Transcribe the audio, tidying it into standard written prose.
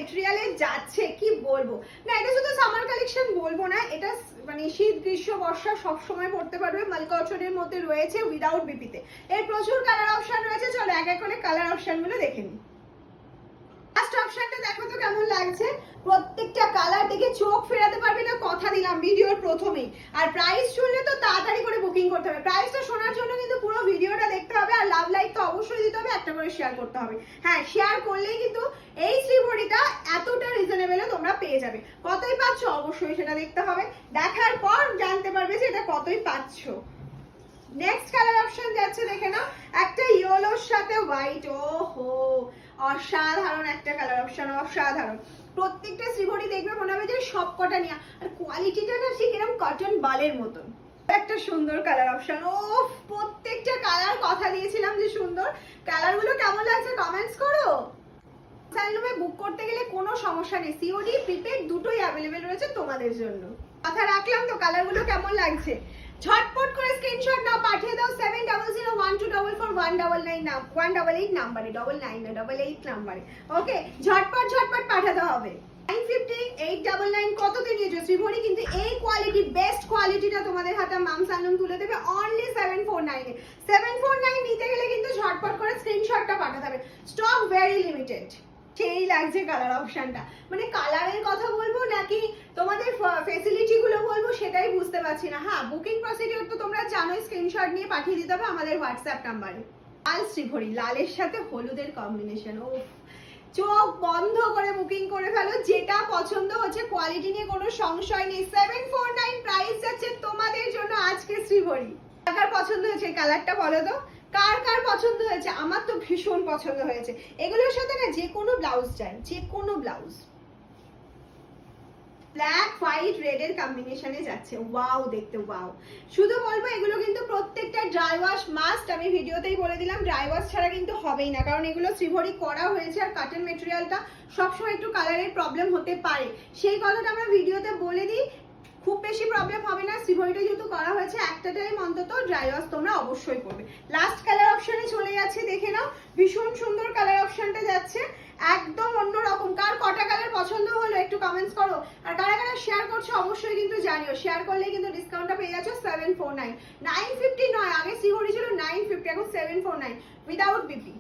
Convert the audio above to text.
মেটেরিয়ালে যাচ্ছে কি বলবো না, এটা শুধু সামার কালেকশন বলবো না, এটা মানে শীত গ্রীষ্ম বর্ষা সব সময় পড়তে পারবে। মালকটনের মধ্যে রয়েছে উইদাউট বিপিতে। এর প্রচুর কালার অপশন রয়েছে, চলো এক এক করে কালার অপশনগুলো দেখে নিই। ফার্স্ট অপশনটা দেখো তো কেমন লাগছে, প্রত্যেকটা কালার দেখে চোখ ফেরাতে পারবে না, কথা দিলাম ভিডিওর প্রথমেই। আর প্রাইস শুনলে তো তাড়াতাড়ি করে বুকিং করতে হবে। প্রাইসটা শোনার জন্য কিন্তু পুরো ভিডিওটা দেখতে হবে, আর লাভ লাইক তো অবশ্যই দিতে হবে, একটা করে শেয়ার করতে হবে। হ্যাঁ, শেয়ার করলেই কিন্তু এই শ্রীভরিটা এতটা রিজনেবলে তোমরা পেয়ে যাবে। কতই পাচ্ছ অবশ্যই সেটা দেখতে হবে, দেখার পর জানতে পারবে যে এটা কতই পাচ্ছ। নেক্সট কালার অপশন যাচ্ছে দেখে নাও, একটা ইয়েলোর সাথে হোয়াইট। ওহো, অসাধারণ একটা কালার অপশন, অসাধারণ। প্রত্যেকটা শ্রীভরি দেখবে মনে হবে যে সব কটা নিয়ে, আর কোয়ালিটিটা না ঠিক এরকম কটন বালের মতন। একটা সুন্দর কালার অপশন। ও, প্রত্যেকটা কালার কথা দিয়েছিলাম যে সুন্দর। কালারগুলো কেমন লাগছে কমেন্টস করো। চ্যানেলে বুক করতে গেলে কোনো সমস্যা নেই, সিওডি প্রিপেড দুটোই অ্যাভেলেবেল রয়েছে তোমাদের জন্য। কথা রাখলাম তো, কালারগুলো কেমন লাগছে ঝটপট করে স্ক্রিনশট নাও, পাঠিয়ে দাও 7002444199 নাম্বারে, 99 নাম্বারে। ওকে, ঝটপট ঝটপট পাঠাতে হবে। 950 899 কততে নিয়েছো শ্রীভরি, কিন্তু এই কোয়ালিটি বেস্ট কোয়ালিটিটা তোমাদের হাতে মাম সানম তুলে দেবে অনলি 749 এ। 749 নিতে গেলে কিন্তু ঝটপট করে স্ক্রিনশটটা পাঠাতে হবে, স্টক ভেরি লিমিটেড। সেই লাগছে কালার অপশনটা, মানে কালারের কথা বলবো নাকি তোমাদের ফেসিলিটি গুলো বলবো সেটাই বুঝতে পারছি না। হ্যাঁ, বুকিং প্রসিডিওর তো তোমরা জানোই, স্ক্রিনশট নিয়ে পাঠিয়ে দিতে হবে আমাদের হোয়াটসঅ্যাপ নাম্বারে। লাল শ্রীভরি, লালের সাথে হলুদের কম্বিনেশন, ও চোখ বন্ধ করে বুকিং করে ফেলো, যেটা পছন্দ হচ্ছে কোয়ালিটি নিয়ে কোনো সংশয় নেই। 749 প্রাইস যাচ্ছে তোমাদের জন্য আজকে শ্রীভরি। কার পছন্দ হয়েছে এই কালারটা বলো তো, কার কার পছন্দ হয়েছে? আমার তো ভীষণ পছন্দ হয়েছে। এগুলোর সাথে না যে কোনো ব্লাউজ চাই, যে কোনো ব্লাউজ। ব্ল্যাক হোয়াইট রেড এর কম্বিনেশনে যাচ্ছে, ওয়াও দেখতে ওয়াও। শুধু বলবো এগুলো কিন্তু প্রত্যেকটা ড্রাই ওয়াশ মাস্ট, আমি ভিডিওতেই বলে দিলাম ড্রাই ওয়াশ ছাড়া কিন্তু হবেই না, কারণ এগুলো শ্রীভরি করা হয়েছে আর কটন মেটেরিয়ালটা সবসময় একটু কালারের প্রবলেম হতে পারে, সেই কথাটা আমরা ভিডিওতে বলে দিই। খুব বেশি প্রবলেম হবে না, শ্রীভরিটা যেহেতু করা হয়েছে একটা টাইম অন্তত ড্রাই ওয়াশ তোমরা অবশ্যই করবে। লাস্ট কালার অপশনে চলে যাচ্ছে দেখে নাও, ভীষণ সুন্দর কালার অপশনটা যাচ্ছে, একদম অন্যরকম। কার কটা কালার পছন্দ হলো একটু কমেন্টস করো, আর কারা কারা শেয়ার করছো অবশ্যই কিন্তু জানিও। শেয়ার করলে কিন্তু ডিসকাউন্টটা পেয়ে যাচ্ছ 749। 950 নয়, আগে শ্রীভরি ছিল 950, এখন 749 উইদাউট বিপি।